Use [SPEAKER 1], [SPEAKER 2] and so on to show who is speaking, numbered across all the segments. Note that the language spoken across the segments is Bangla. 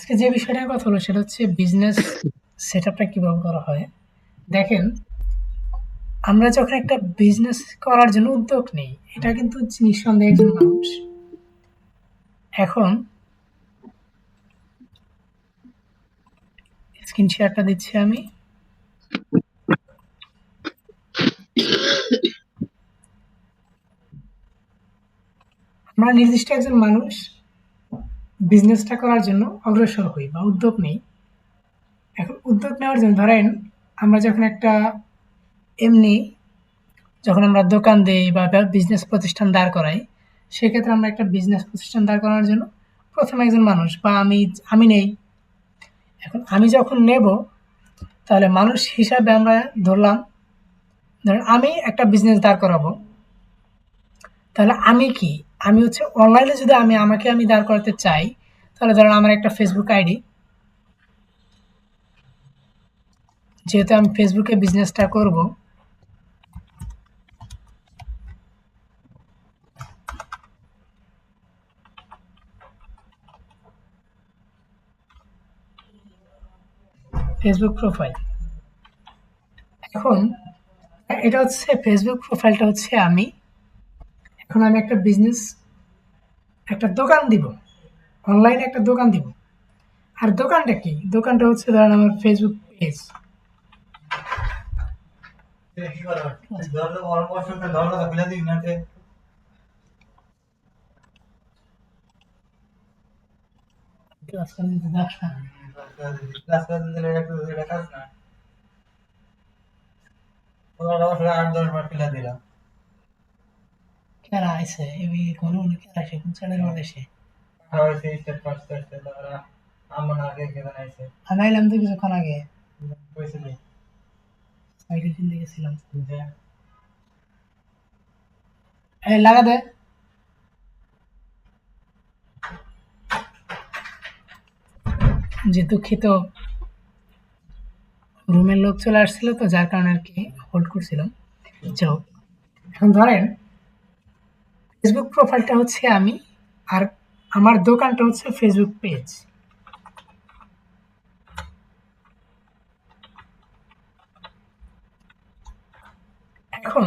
[SPEAKER 1] আজকে যে বিষয়টা নিয়ে কথা হলো সেটা হচ্ছে বিজনেস সেটআপটা কিভাবে করা হয়। দেখেন, আমরা যখন একটা বিজনেস করার জন্য উদ্যোগ নেই, এটা কিন্তু নিঃসন্দেহে একজন মানুষ। এখন স্ক্রিন শেয়ারটা দিচ্ছি আমি। আমরা নির্দিষ্ট একজন মানুষ বিজনেসটা করার জন্য অগ্রসর হই বা উদ্যোগ নেই। এখন উদ্যোগ নেওয়ার জন্য ধরেন আমরা যখন একটা এমনি যখন আমরা দোকান দেই বা বিজনেস প্রতিষ্ঠান দাঁড় করাই, সেক্ষেত্রে আমরা একটা বিজনেস প্রতিষ্ঠান দাঁড় করানোর জন্য প্রথমে একজন মানুষ বা আমি নেই। এখন আমি যখন নেব, তাহলে মানুষ হিসাবে আমরা ধরলাম, ধরেন আমি একটা বিজনেস দাঁড় করাবো, তাহলে আমি কি? আমি হচ্ছে অনলাইনে যদি আমি দাঁড় করাতে চাই, তাহলে ধরেন আমার একটা ফেসবুক আইডি, যেহেতু আমি ফেসবুকে বিজনেসটা করব, ফেসবুক প্রোফাইল। এখন এটা হচ্ছে ফেসবুক প্রোফাইলটা হচ্ছে আমি। এখন আমি একটা বিজনেস, একটা দোকান দিব, অনলাইনে একটা দোকান দিব। আর দোকানটা কি? দোকানটা হচ্ছে ধরেন আমার ফেসবুক পেজ। কেরা আইছে এবি কোনো কেরা আইছে কোন চ্যানেল বানাইছে আমি আইলাম তো কিছুক্ষণ আগে সাইডে কিনতে গেছিলাম এই লাগা দে যে দুঃখিত রুমের লোক চলে আসছিল তো যার কারণে আর কি হোল্ড করছিলাম। যাও, এখন ধরেন ফেসবুক প্রোফাইলটা হচ্ছে আমি, আর আমার দোকানটা হচ্ছে ফেসবুক পেজ। এখন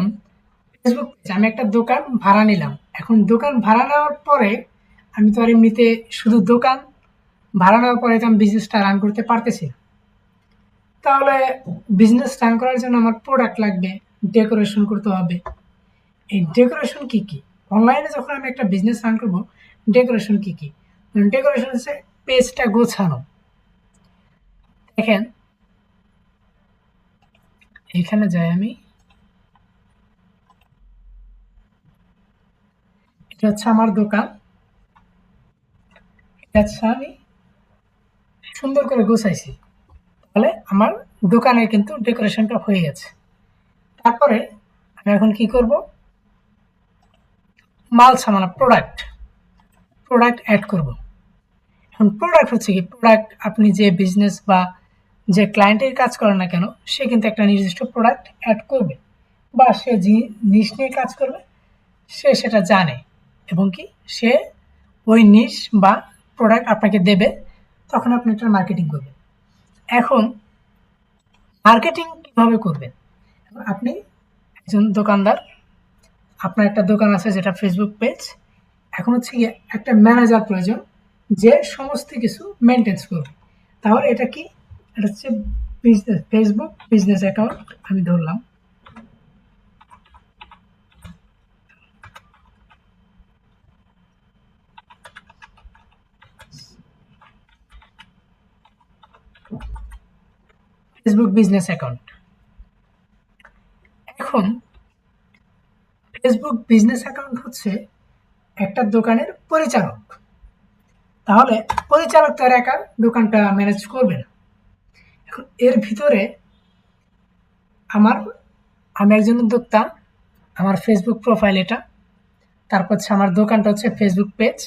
[SPEAKER 1] ফেসবুক পেজ, আমি একটা দোকান ভাড়া নিলাম। এখন দোকান ভাড়া নেওয়ার পরে আমি তো আর এমনিতে শুধু দোকান ভাড়া নেওয়ার পরে তো আমি বিজনেসটা রান করতে পারতেছি না। তাহলে বিজনেস রান করার জন্য আমার প্রোডাক্ট লাগবে, ডেকোরেশন করতে হবে। এই ডেকোরেশন কি কি? অনলাইনে যখন আমি একটা বিজনেস রান করবো, ডেকোরেশন কি কি? ডেকোরেশন হচ্ছে পেজটা গোছানো। দেখেন, এখানে যাই আমি, এটা হচ্ছে আমার দোকান, এটা হচ্ছে আমি সুন্দর করে গোছাইছি। তাহলে আমার দোকানের কিন্তু ডেকোরেশনটা হয়ে গেছে। তারপরে আমি এখন কি করব? মাল সামানা, প্রোডাক্ট প্রোডাক্ট অ্যাড করব। এখন প্রোডাক্ট হচ্ছে কি? প্রোডাক্ট আপনি যে বিজনেস বা যে ক্লায়েন্টের কাজ করে না কেন, সে কিন্তু একটা নির্দিষ্ট প্রোডাক্ট অ্যাড করবে, বা সে যে নিশ নিয়ে কাজ করবে সে সেটা জানে, এবং কি সে ওই নিশ বা প্রোডাক্ট আপনাকে দেবে, তখন আপনি এটার মার্কেটিং করবেন। এখন মার্কেটিং কিভাবে করবেন? আপনি একজন দোকানদার, আপনার একটা দোকান আছে যেটা ফেসবুক পেজ। এখন হচ্ছে গিয়ে একটা ম্যানেজার প্রয়োজন যে সমস্ত কিছু মেনটেন্স করবে। তাহলে এটা কি? এটা হচ্ছে বিজনেস, ফেসবুক বিজনেস অ্যাকাউন্ট আমি ধরলাম। Facebook business account. এখন ফেসবুক বিজনেস অ্যাকাউন্ট হচ্ছে একটা দোকানের পরিচালক। তাহলে পরিচালক তো আর একা দোকানটা ম্যানেজ করবে না। এখন এর ভিতরে আমার, আমি একজন উদ্যোক্তা, আমার ফেসবুক প্রোফাইল এটা, তারপর হচ্ছে আমার দোকানটা হচ্ছে ফেসবুক পেজ,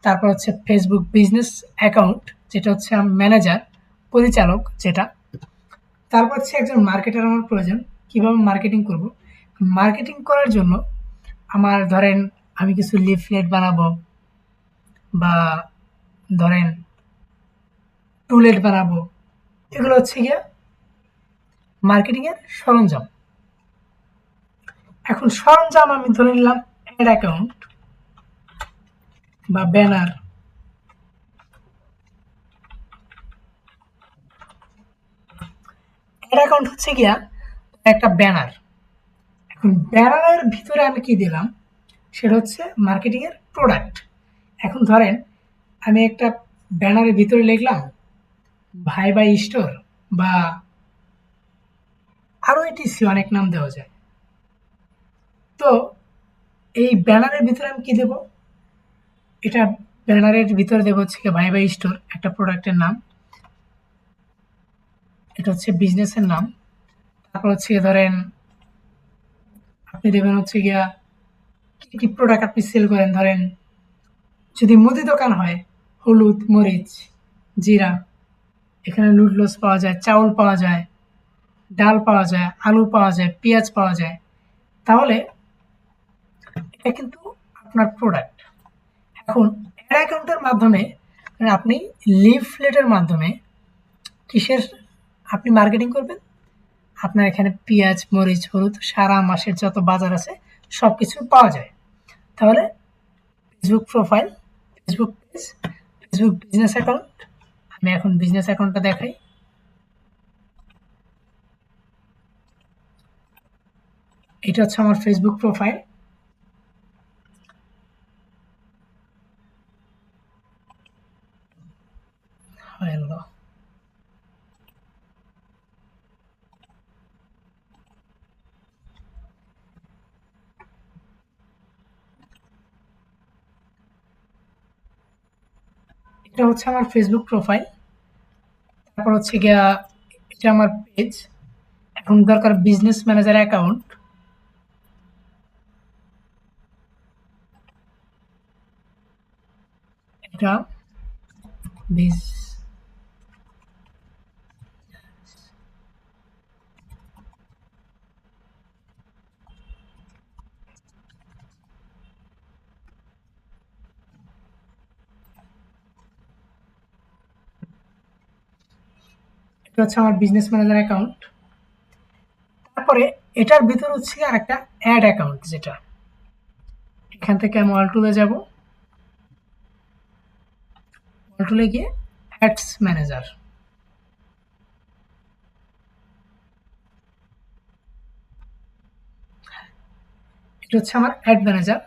[SPEAKER 1] তারপর হচ্ছে ফেসবুক বিজনেস অ্যাকাউন্ট যেটা হচ্ছে ম্যানেজার, পরিচালক যেটা, তারপর হচ্ছে একজন মার্কেটার আমার প্রয়োজন। কিভাবে মার্কেটিং করব? মার্কেটিং করার জন্য আমার ধরেন আমি কিছু লিফলেট বানাবো, বা ধরেন টুলেট বানাবো, এগুলো হচ্ছে গিয়া মার্কেটিংয়ের সরঞ্জাম। এখন সরঞ্জাম আমি ধরে নিলাম অ্যাড অ্যাকাউন্ট বা ব্যানার। অ্যাড অ্যাকাউন্ট হচ্ছে গিয়া একটা ব্যানার। এখন ব্যানারের ভিতরে আমি কি দিলাম, সেটা হচ্ছে মার্কেটিংয়ের প্রোডাক্ট। এখন ধরেন আমি একটা ব্যানারের ভিতরে লিখলাম ভাই ভাই স্টোর বা আরও এটিসি অনেক নাম দেওয়া যায়। তো এই ব্যানারের ভিতরে আমি কি দেব, এটা ব্যানারের ভিতরে দেবো হচ্ছে ভাই ভাই স্টোর একটা প্রোডাক্টের নাম, এটা হচ্ছে বিজনেসের নাম। তারপর হচ্ছে ধরেন আপনি দেবেন হচ্ছে গিয়া কি কি প্রোডাক্ট আপনি সেল করেন। ধরেন যদি মুদি দোকান হয়, হলুদ, মরিচ, জিরা, এখানে নুডলস পাওয়া যায়, চাউল পাওয়া যায়, ডাল পাওয়া যায়, আলু পাওয়া যায়, পেঁয়াজ পাওয়া যায়। তাহলে এটা কিন্তু আপনার প্রোডাক্ট। এখন অ্যাড অ্যাকাউন্টের মাধ্যমে আপনি লিফলেটের মাধ্যমে কিসের আপনি মার্কেটিং করবেন, আপনার এখানে পেঁয়াজ, মরিচ, হলুদ সারা মাসের যত বাজার আছে সব কিছু পাওয়া যায়। তাহলে Facebook profile, Facebook page, Facebook business account. আমি এখন বিজনেস অ্যাকাউন্টটা দেখাই। এটা হচ্ছে আমার ফেসবুক প্রোফাইল। হ্যালো, এটা হচ্ছে আমার ফেসবুক প্রোফাইল। তারপর হচ্ছে গিয়া এটা আমার পেজ। এখন দরকার বিজনেস ম্যানেজার অ্যাকাউন্ট। এটা বিজ এটা হচ্ছে আমার বিজনেস ম্যানেজার অ্যাকাউন্ট। তারপরে এটার ভিতর হচ্ছে আর একটা অ্যাড অ্যাকাউন্ট, যেটা এখান থেকে আমি অল টুলে যাব, অল টুলে গিয়ে অ্যাডস ম্যানেজার। এটা হচ্ছে আমার অ্যাড ম্যানেজার।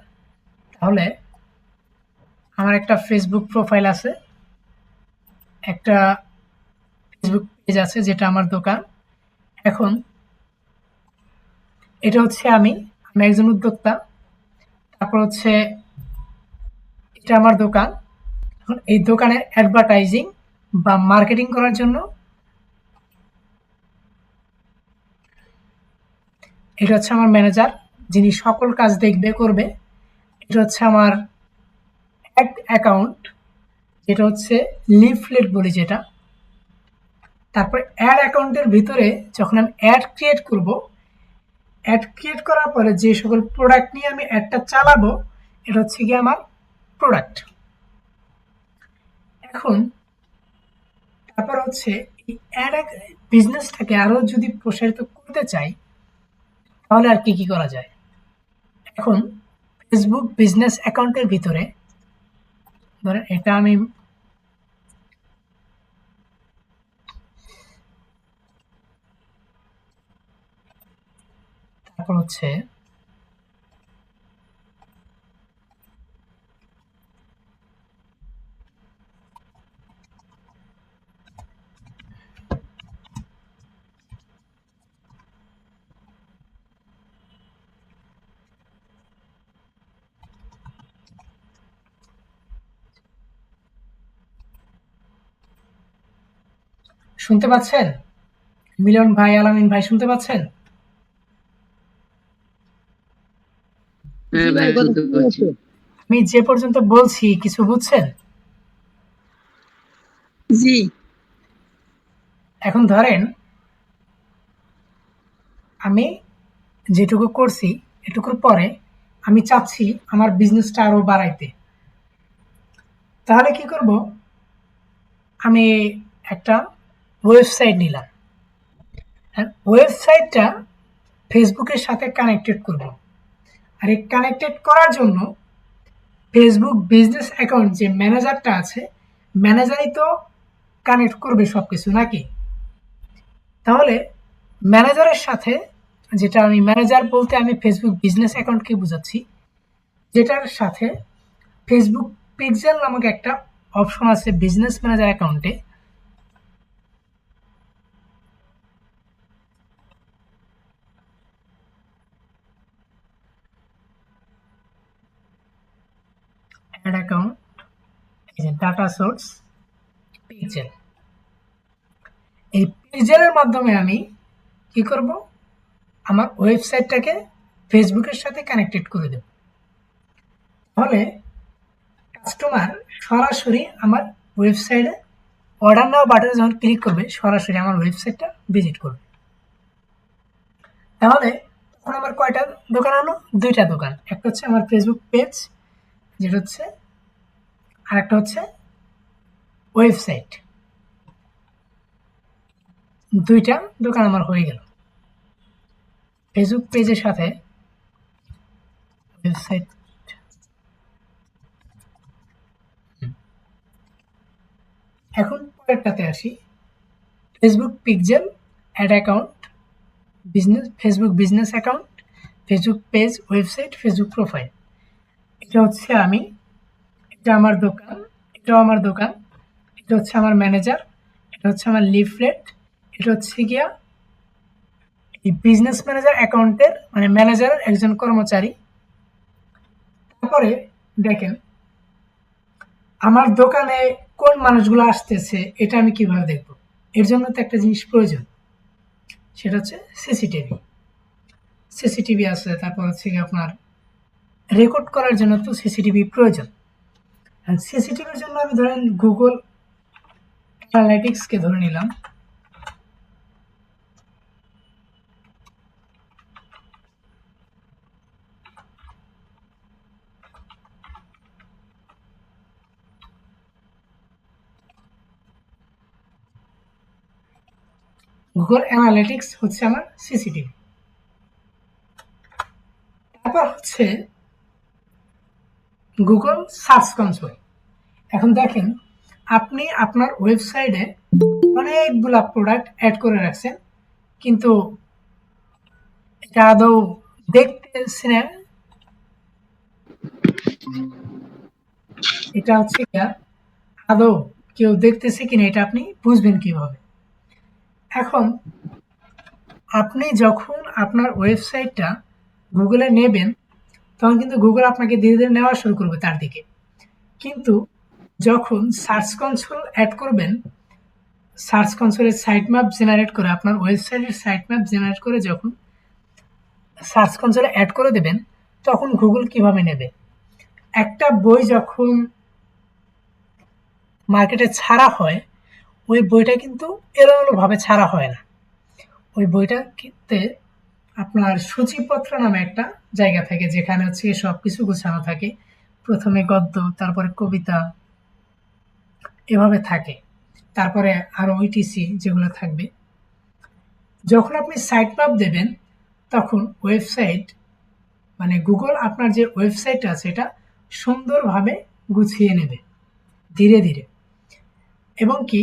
[SPEAKER 1] তাহলে আমার একটা ফেসবুক প্রোফাইল আছে, একটা ফেসবুক পেজ আছে যেটা আমার দোকান। এখন এটা হচ্ছে আমি একজন উদ্যোক্তা। তারপর হচ্ছে এটা আমার দোকান। এখন এই দোকানের অ্যাডভার্টাইজিং বা মার্কেটিং করার জন্য এটা হচ্ছে আমার ম্যানেজার, যিনি সকল কাজ দেখবে করবে। এটা হচ্ছে আমার অ্যাড অ্যাকাউন্ট, যেটা হচ্ছে লিফলেট বলি যেটা। তারপর অ্যাড অ্যাকাউন্টের ভিতরে যখন আমি অ্যাড ক্রিয়েট করব, অ্যাড ক্রিয়েট করার পরে যে সকল প্রোডাক্ট নিয়ে আমি অ্যাডটা চালাবো, এটা হচ্ছে গিয়ে আমার প্রোডাক্ট। এখন তারপর হচ্ছে এই অ্যাড বিজনেসটাকে আরো যদি প্রসারিত করতে চাই, তাহলে আর কি কি করা যায়। এখন ফেসবুক বিজনেস অ্যাকাউন্টের ভিতরে ধরেন এটা আমি তারপর হচ্ছে শুনতে পাচ্ছেন? মিলন ভাই, আলামিন ভাই শুনতে পাচ্ছেন?
[SPEAKER 2] হ্যাঁ ভাই, শুনতে পাচ্ছি।
[SPEAKER 1] আমি যে পর্যন্ত বলছি কিছু বুঝছেন?
[SPEAKER 2] জি।
[SPEAKER 1] এখন ধরেন আমি যেটুকু করছি এটুকুর পরে আমি চাচ্ছি আমার বিজনেসটা আরো বাড়াইতে। তাহলে কি করব, আমি একটা ওয়েবসাইট নিলাম, আর ওয়েবসাইটটা ফেসবুকের সাথে কানেক্টেড করব। আর এই কানেক্টেড করার জন্য ফেসবুক বিজনেস অ্যাকাউন্ট যে ম্যানেজারটা আছে, ম্যানেজারই তো কানেক্ট করবে সব কিছু নাকি? তাহলে ম্যানেজারের সাথে, যেটা আমি ম্যানেজার বলতে আমি ফেসবুক বিজনেস অ্যাকাউন্টকে বোঝাচ্ছি, যেটার সাথে ফেসবুক পিক্সেল নামক একটা অপশন আছে বিজনেস ম্যানেজার অ্যাকাউন্টে। অ্যাড অ্যাকাউন্ট, এই যে ডাটা সোর্স পিক্সেল, এই পিক্সেলের মাধ্যমে আমি কি করব, আমার ওয়েবসাইটটাকে ফেসবুকের সাথে কানেক্টেড করে দেব। তাহলে কাস্টমার সরাসরি আমার ওয়েবসাইটে অর্ডার নাও বাটনে যখন ক্লিক করবে, সরাসরি আমার ওয়েবসাইটটা ভিজিট করবে। তাহলে তখন আমার কয়টা দোকান হলো? দুইটা দোকান। একটা হচ্ছে আমার ফেসবুক পেজ, যেটা হচ্ছে, আর একটা হচ্ছে ওয়েবসাইট। দুইটা দোকান আমার হয়ে গেল। ফেসবুক পেজের সাথে ওয়েবসাইট। এখন পরেরটাতে আসি, Facebook pixel, ad account, business, Facebook business account, Facebook page, website, Facebook profile. এটা হচ্ছে আমি, এটা আমার দোকান, এটাও আমার দোকান, এটা হচ্ছে আমার ম্যানেজার, এটা হচ্ছে আমার লিফলেট, এটা হচ্ছে গিয়া এই বিজনেস ম্যানেজার অ্যাকাউন্টের মানে ম্যানেজারের একজন কর্মচারী। তারপরে দেখেন আমার দোকানে কোন মানুষগুলো আসতেছে, এটা আমি কিভাবে দেখব? এর জন্য তো একটা জিনিস প্রয়োজন, সেটা হচ্ছে সিসিটিভি। সিসিটিভি আছে, তারপর হচ্ছে কি আপনার রেকর্ড করার জন্য তো সিসিটিভি প্রয়োজন। সিসিটিভির জন্য আমি ধরেন গুগল অ্যানালিটিক্সকে ধরে নিলাম। গুগল অ্যানালিটিক্স হচ্ছে আমার সিসিটিভি। তারপর হচ্ছে গুগল সার্চ কনসোল। এখন দেখেন আপনি আপনার ওয়েবসাইটে অনেকগুলা প্রোডাক্ট অ্যাড করে রাখছেন, কিন্তু এটা আদৌ দেখতেছি না। এটা হচ্ছে কি আদৌ কেউ দেখতেছে কিনা এটা আপনি বুঝবেন কিভাবে? এখন আপনি যখন আপনার ওয়েবসাইটটা গুগলে নেবেন, তখন কিন্তু গুগল আপনাকে ধীরে ধীরে নেওয়া শুরু করবে তার দিকে। কিন্তু যখন সার্চ কনসোল অ্যাড করবেন, সার্চ কনসোলের সাইট ম্যাপ জেনারেট করে আপনার ওয়েবসাইটের সাইট ম্যাপ জেনারেট করে যখন সার্চ কনসোলে অ্যাড করে দেবেন, তখন গুগল কিভাবে নেবে? একটা বই যখন মার্কেটে ছাড়া হয়, ওই বইটা কিন্তু এলোমেলোভাবে ছাড়া হয় না। ওই বইটা কিনতে আপনার সূচিপত্র নামে একটা জায়গা থাকে, যেখানে হচ্ছে সব কিছু গোছানো থাকে। প্রথমে গদ্য, তারপরে কবিতা, এভাবে থাকে। তারপরে আরো ওইটিসি যেগুলো থাকবে। যখন আপনি সাইট ম্যাপ দেবেন, তখন ওয়েবসাইট মানে গুগল আপনার যে ওয়েবসাইট আছে এটা সুন্দরভাবে গুছিয়ে নেবে ধীরে ধীরে। এবং কি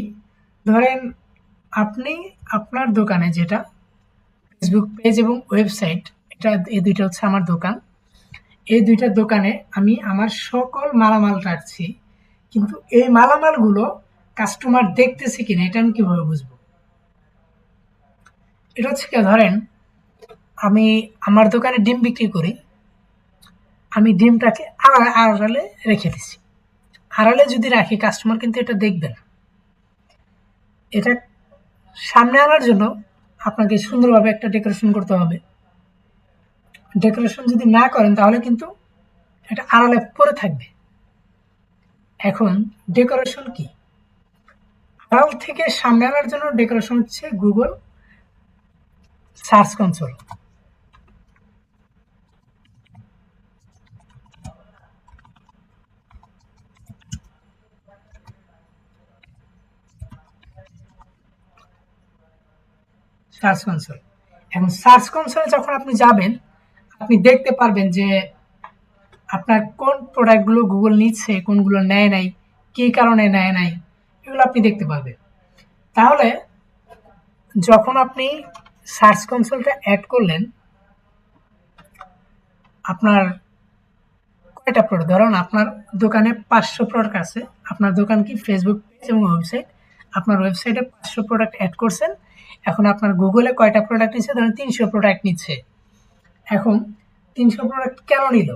[SPEAKER 1] ধরেন আপনি আপনার দোকানে, যেটা ফেসবুক পেজ এবং ওয়েবসাইট, এটা এই দুইটা হচ্ছে আমার দোকান। এই দুইটা দোকানে আমি আমার সকল মালামাল রাখছি, কিন্তু এই মালামালগুলো কাস্টমার দেখতেছে কিনা এটা আমি কিভাবে বুঝবো? এটা হচ্ছে কি ধরেন আমি আমার দোকানে ডিম বিক্রি করি, আমি ডিমটাকে আড়ালে রেখে দিছি। আড়ালে যদি রাখি কাস্টমার কিন্তু এটা দেখবে না। এটা সামনে আনার জন্য আপনাকে সুন্দরভাবে একটা ডেকোরেশন করতে হবে। ডেকোরেশন যদি না করেন তাহলে কিন্তু এটা আড়ালে পড়ে থাকবে। এখন ডেকোরেশন কি? আড়াল থেকে সামনে আনার জন্য ডেকোরেশন হচ্ছে Google search console. Search console. এখন সার্চ কনসোলে যখন আপনি যাবেন, আপনি দেখতে পারবেন যে আপনার কোন প্রোডাক্টগুলো গুগল নিচ্ছে, কোনগুলো নেয় নাই, কী কারণে নেয় নাই, এগুলো আপনি দেখতে পারবেন। তাহলে যখন আপনি সার্চ কনসোলটা অ্যাড করলেন, আপনার কয়টা প্রোডাক্ট, ধরুন আপনার দোকানে 500 প্রোডাক্ট আছে। আপনার দোকান কি ফেসবুক পেজ এবং ওয়েবসাইট, আপনার ওয়েবসাইটে 500 প্রোডাক্ট অ্যাড করছেন। এখন আপনার গুগলে কয়টা প্রোডাক্ট নিচ্ছে, ধরুন 300 প্রোডাক্ট নিচ্ছে। এখন 300 প্রোডাক্ট কেন নিল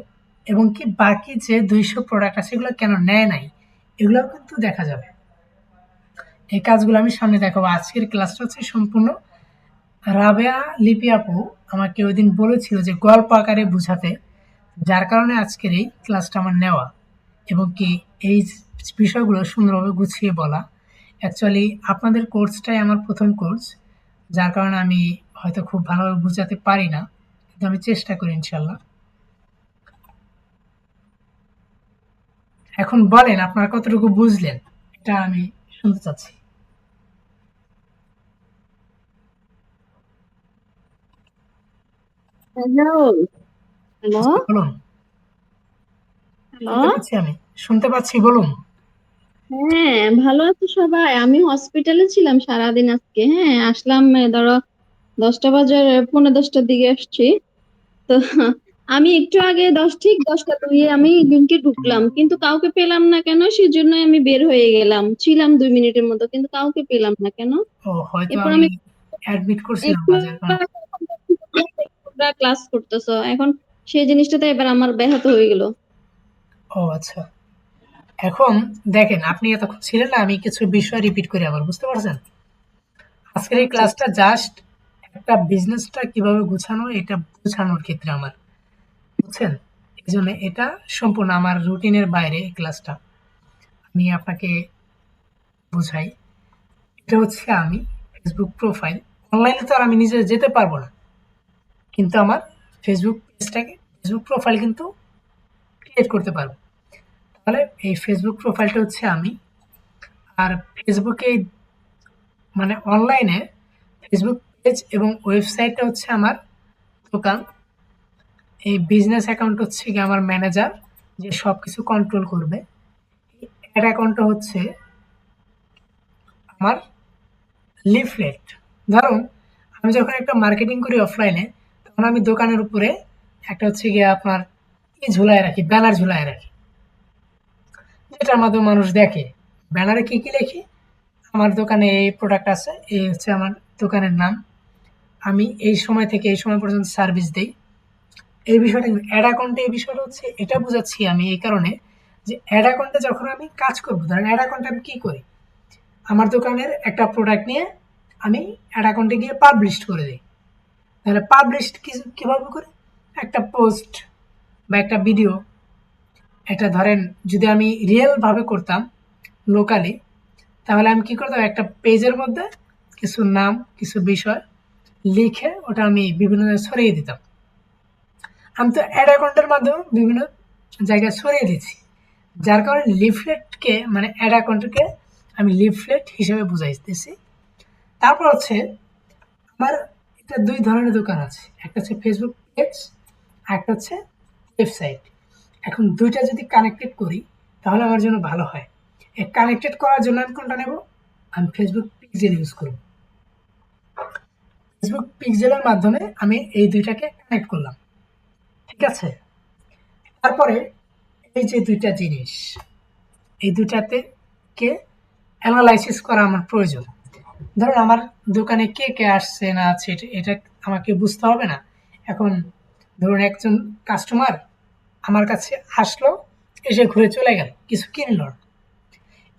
[SPEAKER 1] এবং কি বাকি যে 200 প্রোডাক্ট আছে এগুলো কেন নেয় নাই, এগুলোও কিন্তু দেখা যাবে। এই কাজগুলো আমি সামনে দেখাবো। আজকের ক্লাসটা হচ্ছে সম্পূর্ণ রাবেয়া লিপি আপু আমাকে ওই দিন বলেছিল যে গল্প আকারে বুঝাতে, যার কারণে আজকের এই ক্লাসটা আমার নেওয়া এবং কি এই বিষয়গুলো সুন্দরভাবে গুছিয়ে বলা। অ্যাকচুয়ালি আপনাদের কোর্সটাই আমার প্রথম কোর্স, যার কারণে আমি হয়তো খুব ভালোভাবে বুঝাতে পারি না, কিন্তু আমি চেষ্টা করি ইনশাল্লাহ। এখন বলেন আপনারা কতটুকু বুঝলেন, এটা আমি শুনতে চাচ্ছি।
[SPEAKER 2] হ্যালো হ্যালো
[SPEAKER 1] জি, বলুন।
[SPEAKER 2] হ্যালো।
[SPEAKER 1] শুনতে পাচ্ছি, আমি শুনতে পাচ্ছি, বলুন।
[SPEAKER 2] হ্যাঁ, ভালো আছো সবাই? আমি হসপিটালে ছিলাম সারাদিন আজকে। হ্যাঁ, আসলাম ধরো 10টা বাজার 10:45টার দিকে আসছি। তো আমি একটু আগে ঠিক 10টা 2 আমি লিঙ্কে ঢুকলাম, কিন্তু কাউকে পেলাম না কেন, সেজন্য আমি বের হয়ে গেলাম। ছিলাম 2 মিনিটের মতো, কিন্তু কাউকে পেলাম না কেন।
[SPEAKER 1] ও, হয়তো
[SPEAKER 2] এরপর
[SPEAKER 1] আমি
[SPEAKER 2] আমি
[SPEAKER 1] অ্যাডমিট করছিলাম
[SPEAKER 2] একটু
[SPEAKER 1] না, যার কারণে।
[SPEAKER 2] তোমরা ক্লাস করতেছো এখন, সেই জিনিসটাতে এবার আমার ব্যাহত হয়ে গেল।
[SPEAKER 1] ও আচ্ছা। এখন দেখেন, আপনি এতক্ষণ ছিলেন না, আমি কিছু বিষয় রিপিট করি আবার, বুঝতে পারছেন? আজকের এই
[SPEAKER 2] আচ্ছা
[SPEAKER 1] ক্লাসটা
[SPEAKER 2] আচ্ছা।
[SPEAKER 1] জাস্ট একটা বিজনেসটা কিভাবে গুছানো এটা বোঝানোর ক্ষেত্রে আমার, বুঝছেন? এই জন্য এটা সম্পূর্ণ আমার রুটিনের বাইরে এই ক্লাসটা। আমি আপনাকে বোঝাই। এটা হচ্ছে আমি ফেসবুক প্রোফাইল, অনলাইনে তো আর আমি নিজে যেতে পারবো না, কিন্তু আমার ফেসবুক পেজটাকে, ফেসবুক প্রোফাইল কিন্তু ক্রিয়েট করতে পারবো। তাহলে এই ফেসবুক প্রোফাইলটা হচ্ছে আমি, আর ফেসবুকে মানে অনলাইনে ফেসবুক পেজ এবং ওয়েবসাইটটা হচ্ছে আমার দোকান। এই বিজনেস অ্যাকাউন্ট হচ্ছে গিয়ে আমার ম্যানেজার, যে সব কিছু কন্ট্রোল করবে। অ্যাড অ্যাকাউন্টটা হচ্ছে আমার লিফলেট। ধরুন আমি যখন একটা মার্কেটিং করি অফলাইনে, তখন আমি দোকানের উপরে একটা হচ্ছে গিয়ে আপনার ঝুলায় রাখি, ব্যানার ঝুলায় রাখি, যেটার মাধ্যমে মানুষ দেখে। ব্যানারে কি কি লিখি, আমার দোকানে এই প্রোডাক্ট আছে, এই হচ্ছে আমার দোকানের নাম, আমি এই সময় থেকে এই সময় পর্যন্ত সার্ভিস দেই। এই বিষয়টা অ্যাড অ্যাকাউন্টে, এই বিষয়টা হচ্ছে এটা বুঝাচ্ছি আমি এই কারণে যে অ্যাড অ্যাকাউন্টে যখন আমি কাজ করবো, ধরেন অ্যাড অ্যাকাউন্টে আমি কি করি, আমার দোকানের একটা প্রোডাক্ট নিয়ে আমি অ্যাড অ্যাকাউন্টে গিয়ে পাবলিশ করে দিই। তাহলে পাবলিশ কিভাবে করি, একটা পোস্ট বা একটা ভিডিও, এটা ধরেন যদি আমি রিয়েল ভাবে করতাম লোকালি, তাহলে আমি কি করতাম, একটা পেজের মধ্যে কিছু নাম, কিছু বিষয় লিখে ওটা আমি বিভিন্ন জায়গায় ছড়িয়ে দিতাম। আমি তো অ্যাড অ্যাকাউন্টের মাধ্যমে বিভিন্ন জায়গায় ছড়িয়ে দিচ্ছি, যার কারণে লিফলেটকে মানে অ্যাড অ্যাকাউন্টকে আমি লিফলেট হিসেবে বুঝাইতেছি। তারপর হচ্ছে আমার এটা 2 ধরনের দোকান আছে। একটা হচ্ছে ফেসবুক পেজ, আর একটা হচ্ছে ওয়েবসাইট। এখন ২ টা যদি কানেক্টেড করি তাহলে আমার জন্য ভালো হয়। এই কানেক্টেড করার জন্য আমি কোনটা নেব? আমি ফেসবুক পিক্সেল ইউজ করব। ফেসবুক পিক্সেলের মাধ্যমে আমি এই ২ টাকে কানেক্ট করলাম। ঠিক আছে? তারপরে এই যে ২ টা জিনিস, এই ২ টাতে কে এনালাইসিস করা আমার প্রয়োজন। ধরুন আমার দোকানে কে, কে আসছে না আছে এটা আমাকে বুঝতে হবে না? এখন ধরুন একজন কাস্টমার আমার কাছে আসলো, এসে ঘুরে চলে গেল, কিছু কিনল না।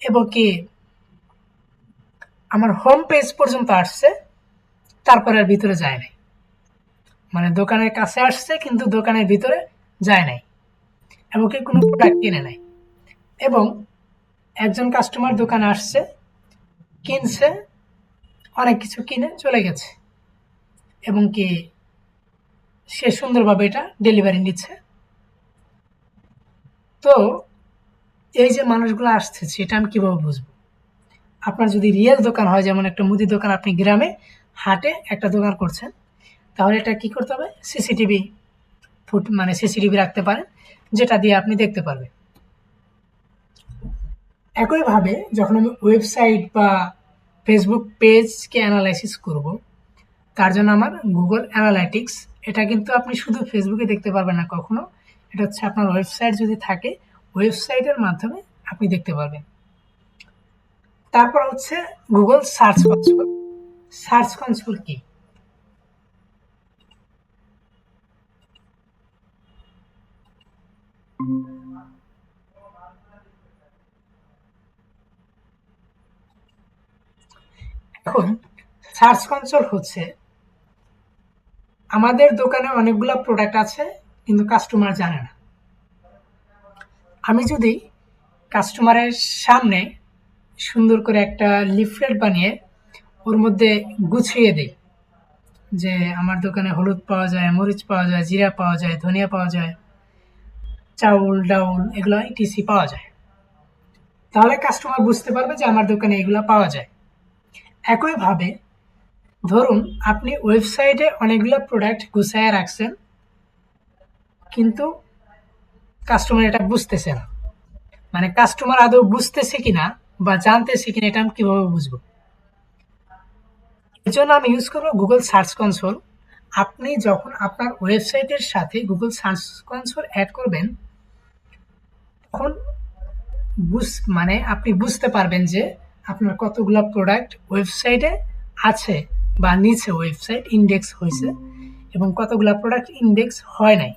[SPEAKER 1] এবং কি আমার হোম পেজ পর্যন্ত আসছে, তারপরে আর ভিতরে যায় নাই। মানে দোকানের কাছে আসছে কিন্তু দোকানের ভিতরে যায় নাই। এবং কি কোনো প্রোডাক্ট কিনে নাই। এবং একজন কাস্টমার দোকানে আসছে, কিনছে, অনেক কিছু কিনে চলে গেছে। এবং কি সে সুন্দরভাবে এটা ডেলিভারি নিচ্ছে। তো এই যে মানুষগুলো আসছে সেটা আমি কিভাবে বুঝবো? আপনার যদি রিয়েল দোকান হয়, যেমন একটা মুদি দোকান আপনি গ্রামে হাটে একটা দোকান করছেন, তাহলে এটা কি করতে হবে? সিসিটিভি মানে সিসিটিভি রাখতে পারেন, যেটা দিয়ে আপনি দেখতে পারবেন। একইভাবে যখন আমি ওয়েবসাইট বা ফেসবুক পেজকে অ্যানালাইসিস করব, তার জন্য আমার গুগল অ্যানালাইটিক্স, এটা কিন্তু আপনি শুধু ফেসবুকে দেখতে পারবেন না কখনো, এটা হচ্ছে আপনার ওয়েবসাইট যদি থাকে, ওয়েবসাইটের মাধ্যমে আপনি দেখতে পারবেন। তারপর হচ্ছে Google search console. Search console কি? এখন সার্চ কনসোল হচ্ছে, আমাদের দোকানে অনেকগুলো প্রোডাক্ট আছে কিন্তু কাস্টমার জানে না। আমি যদি কাস্টমারের সামনে সুন্দর করে একটা লিফলেট বানিয়ে ওর মধ্যে গুছিয়ে দিই যে আমার দোকানে হলুদ পাওয়া যায়, মরিচ পাওয়া যায়, জিরা পাওয়া যায়, ধনিয়া পাওয়া যায়, চাউল ডাউল এগুলো ইটিসি পাওয়া যায়, তাহলে কাস্টমার বুঝতে পারবে যে আমার দোকানে এগুলো পাওয়া যায়। একইভাবে ধরুন আপনি ওয়েবসাইটে অনেকগুলো প্রোডাক্ট গুছাইয়া রাখছেন, কিন্তু কাস্টমার এটা বুঝতেছে না। মানে কাস্টমার আদৌ বুঝতেছে কিনা বা জানতেছে কিনা এটা আমি কিভাবে বুঝবো? এর জন্য আমি ইউজ করবো গুগল সার্চ কনসোল। আপনি যখন আপনার ওয়েবসাইটের সাথে গুগল সার্চ কনসোল অ্যাড করবেন, তখন মানে আপনি বুঝতে পারবেন যে আপনার কতগুলো প্রোডাক্ট ওয়েবসাইটে আছে বা নিচে ওয়েবসাইট ইন্ডেক্স হয়েছে এবং কতগুলো প্রোডাক্ট ইন্ডেক্স হয় নাই।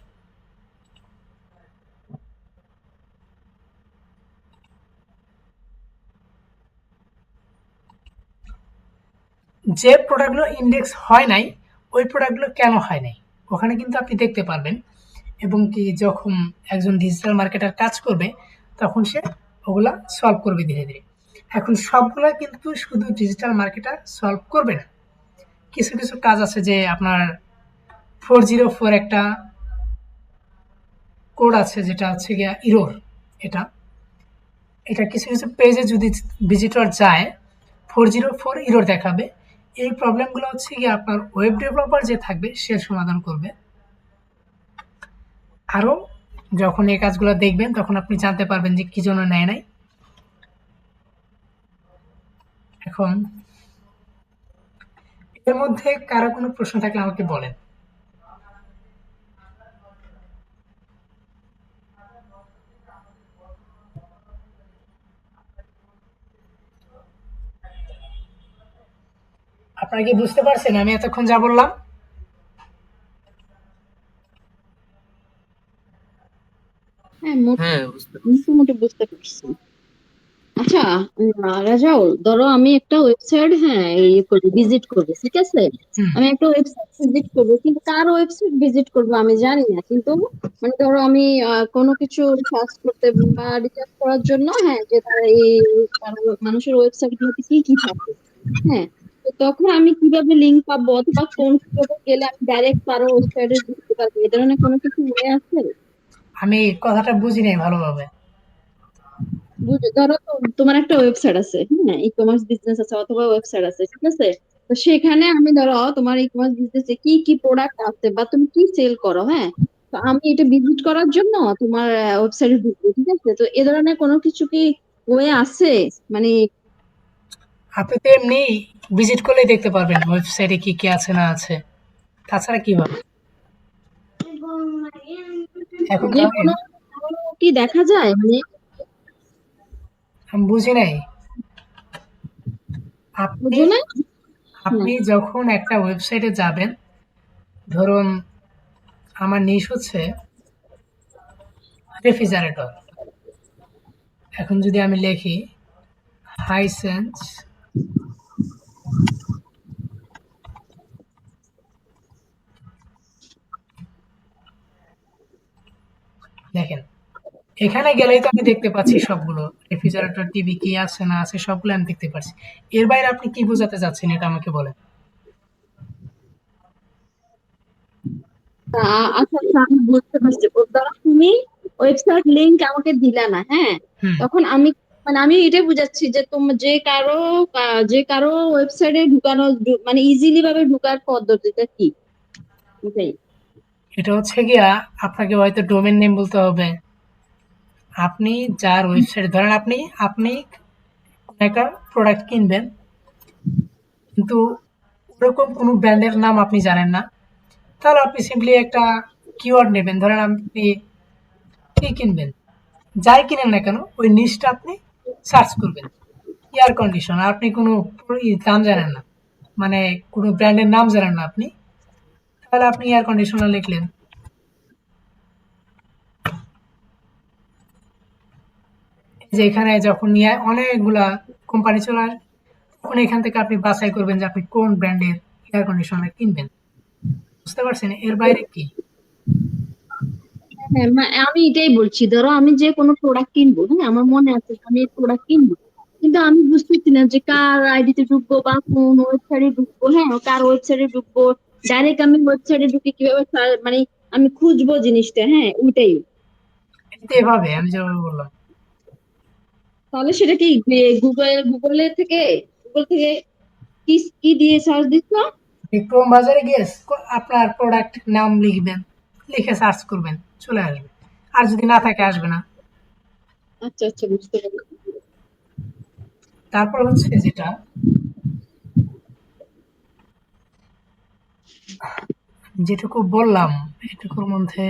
[SPEAKER 1] যে প্রোডাক্টগুলো ইন্ডেক্স হয় নাই, ওই প্রোডাক্টগুলো কেন হয় নাই ওখানে কিন্তু আপনি দেখতে পারবেন, এবং কি যখন একজন ডিজিটাল মার্কেটার কাজ করবে তখন সে ওগুলা সলভ করবে ধীরে ধীরে। এখন সবগুলা কিন্তু শুধু ডিজিটাল মার্কেটার সলভ করবে না, কিছু কিছু কাজ আছে যে আপনার 404 একটা কোড আছে যেটা হচ্ছে গিয়া ইরোর। এটা এটা কিছু কিছু পেজে যদি ভিজিটর যায় 404 ইরোর দেখাবে। এই প্রবলেমগুলো হচ্ছে গিয়ে আপনার ওয়েব ডেভেলপার যে থাকবে সে সমাধান করবে। আরও যখন এই কাজগুলো দেখবেন তখন আপনি জানতে পারবেন যে কি জন্য নেয় নাই। এখন এর মধ্যে কারো কোনো প্রশ্ন থাকলে আমাকে বলেন। আপনারা কি বুঝতে পারছেন আমি এতক্ষণ যা বললাম?
[SPEAKER 2] হ্যাঁ,
[SPEAKER 3] হ্যাঁ, বুঝতে পারছি।
[SPEAKER 2] মোটামুটি বুঝতে পারছি। আচ্ছা, রাজাউল, ধরো আমি একটা ওয়েবসাইট, হ্যাঁ, ভিজিট করবো, ঠিক আছে?
[SPEAKER 1] হুম।
[SPEAKER 2] আমি একটা ওয়েবসাইট ভিজিট করবো, কিন্তু কার ওয়েবসাইট ভিজিট করবো আমি জানি না। কিন্তু মানে ধরো আমি কোনো কিছু সার্চ করতে বা রিসার্চ করার জন্য, হ্যাঁ, যে তারা মানুষের ওয়েবসাইট গুলোতে কি কি থাকে, হ্যাঁ, তো তখন আমি কিভাবে লিঙ্ক পাবো অথবা কোন কিভাবে গেলে আমি ডাইরেক্ট কারো ওয়েবসাইটে ঢুকতে পারবো? এ ধরনের কোনো কিছু ওয়ে আছে?
[SPEAKER 1] আমি কথাটা বুঝি নাই ভালোভাবে।
[SPEAKER 2] ধরো তোমার একটা ওয়েবসাইট আছে, হ্যাঁ, ই কমার্স বিজনেস আছে অথবা ওয়েবসাইট আছে, ঠিক আছে? তো সেখানে আমি ধরো তোমার ই কমার্স বিজনেসে কি কি প্রোডাক্ট আছে বা তুমি কি সেল করো, হ্যাঁ, তো আমি এটা ভিজিট করার জন্য তোমার ওয়েবসাইটে ঢুকবো, ঠিক আছে? তো এ ধরনের কোনো কিছু কি ওয়ে আছে? মানে
[SPEAKER 1] আপনি তো এমনি ভিজিট করলেই দেখতে পারবেন ওয়েবসাইটে কি কি আছে না আছে, তাছাড়া কিভাবে? এখন
[SPEAKER 2] যে
[SPEAKER 1] ধরেন,
[SPEAKER 2] কোনো কি দেখা যায় মানে?
[SPEAKER 1] আমি বুঝি নাই। আপনি
[SPEAKER 2] বুঝো না? হ্যাঁ,
[SPEAKER 1] আপনি যখন একটা ওয়েবসাইটে যাবেন, ধরুন আমার নিশ হচ্ছে রেফ্রিজারেটর। এখন যদি আমি লিখি হাইসেন্স, দেখেন এখানে গেলেই তো আমি দেখতে পাচ্ছি সবগুলো রেফ্রিজারেটর, টিভি কি আছে না আছে সবগুলো আমি দেখতে পাচ্ছি। এর বাইরে আপনি কি বোঝাতে চাচ্ছেন এটা আমাকে বলেন।
[SPEAKER 2] আচ্ছা আচ্ছা, আমি বুঝতে পারছি। ও, ধরো তুমি ওয়েবসাইট লিংক আমাকে দিলা না, হ্যাঁ,
[SPEAKER 1] হুম।
[SPEAKER 2] তখন আমি মানে আমি এটাই বুঝাচ্ছি যে যে কারো ওয়েবসাইটে ঢুকানো মানে ইজিলি ভাবে ঢুকার পদ্ধতিটা কি, এটাই।
[SPEAKER 1] এটা হচ্ছে গিয়া আপনাকে হয়তো ডোমেন নেম বলতে হবে। আপনি যার ওয়েবসাইট ধরেন আপনি আপনি কোনো একটা প্রোডাক্ট কিনবেন, কিন্তু ওরকম কোনো ব্র্যান্ডের নাম আপনি জানেন না। তাহলে আপনি সিম্পলি একটা কিওয়ার্ড নেবেন। ধরেন আপনি কি কিনবেন? যাই কিনেন না কেন ওই নিশটা আপনি সার্চ করবেন। এয়ার কন্ডিশন আপনি কোনো দাম জানেন না, মানে কোনো ব্র্যান্ডের নাম জানেন না আপনি, তাহলে আপনি এয়ার কন্ডিশনার লিখলেন। যে এখানে যখন নিয়ে অনেকগুলা কোম্পানি চলে আসবে, তখন এখান থেকে আপনি বাছাই করবেন যে আপনি কোন ব্র্যান্ডের এয়ার কন্ডিশনার কিনবেন। বুঝতে পারছেন এর বাইরে কি?
[SPEAKER 2] হ্যাঁ, আমি এটাই বলছি, ধরো আমি যে কোনো প্রোডাক্ট কিনবো, হ্যাঁ আমার মনে আছে যে আমি এই প্রোডাক্ট কিনবো, কিন্তু আমি বুঝতেছি না যে কার আইডিতে ঢুকবো বা কোন ওয়েবসাইটে ঢুকবো, হ্যাঁ কার ওয়েবসাইটে ঢুকবো। ডাইরেক্ট আমি ওয়েবসাইটে ঢুকে কিভাবে মানে আমি খুঁজবো জিনিসটা, হ্যাঁ ওইটাই।
[SPEAKER 1] এটা এভাবে আমি যেভাবে বললাম।
[SPEAKER 2] তাহলে সেটা কি গুগল থেকে কি কি দিয়ে সার্চ দিচ্ছ?
[SPEAKER 1] আপনি ক্রোম বাজারে গিয়ে আপনার প্রোডাক্ট নাম লিখবেন, লিখে সার্চ করবেন, চলে আসবে। আর যদি না থাকে আসবে না।
[SPEAKER 2] আচ্ছা আচ্ছা, বুঝতে পারলাম।
[SPEAKER 1] তারপর হচ্ছে যেটা, যেটুকু বললাম এটুকুর মধ্যে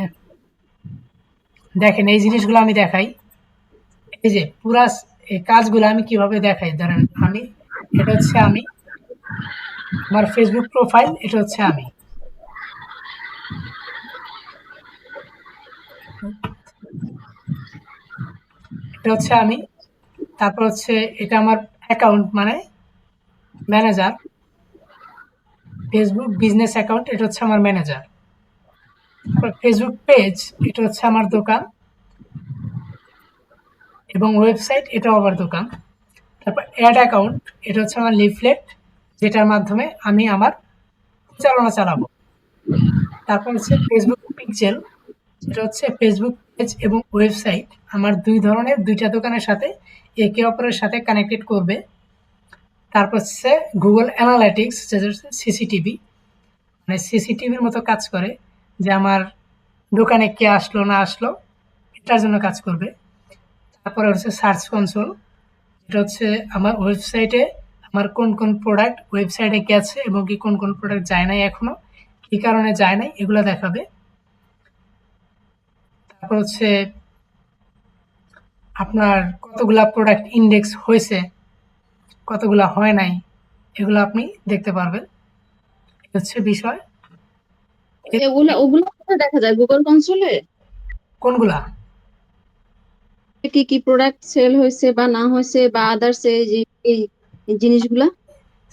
[SPEAKER 1] দেখেন এই জিনিসগুলো আমি দেখাই। এই যে পুরা এই কাজগুলো আমি কিভাবে দেখাই, ধরেন আমি, এটা হচ্ছে আমি, আমার ফেসবুক প্রোফাইল, এটা হচ্ছে আমি, এটা হচ্ছে আমি। তারপর হচ্ছে এটা আমার অ্যাকাউন্ট মানে ম্যানেজার, ফেসবুক বিজনেস অ্যাকাউন্ট, এটা হচ্ছে আমার ম্যানেজার। তারপর ফেসবুক পেজ, এটা হচ্ছে আমার দোকান, এবং ওয়েবসাইট এটাও আবার দোকান। তারপর অ্যাড অ্যাকাউন্ট, এটা হচ্ছে আমার লিফলেট, যেটার মাধ্যমে আমি আমার প্রচারণা চালাবো। তারপর হচ্ছে ফেসবুক পিক্সেল, যেটা হচ্ছে ফেসবুক পেজ এবং ওয়েবসাইট আমার দুই ধরনের দুইটা দোকানের সাথে একে অপরের সাথে কানেক্টেড করবে। তারপর হচ্ছে গুগল অ্যানালাইটিক্স, যেটা হচ্ছে সিসিটিভি, মানে সিসিটিভির মতো কাজ করে, যে আমার দোকানে কে আসলো না আসলো এটার জন্য কাজ করবে। তারপরে হচ্ছে সার্চ কনসোল, এটা হচ্ছে আমার ওয়েবসাইটে আমার কোন কোন প্রোডাক্ট ওয়েবসাইটে গেছে এবং কি কোন কোন প্রোডাক্ট যায় নাই এখনো, কি কারণে যায় নাই এগুলো দেখাবে। তারপর হচ্ছে আপনার কতগুলা প্রোডাক্ট ইন্ডেক্স হয়েছে, কতগুলা হয় নাই, এগুলো আপনি দেখতে পারবেন। এটা হচ্ছে বিষয়।
[SPEAKER 2] ওগুলো কোথায় দেখা যায়, গুগল কনসোলে?
[SPEAKER 1] কোনগুলা
[SPEAKER 2] কি কি প্রোডাক্ট সেল হয়েছে বা না হয়েছে বা আদার্স এই এই জিনিসগুলা?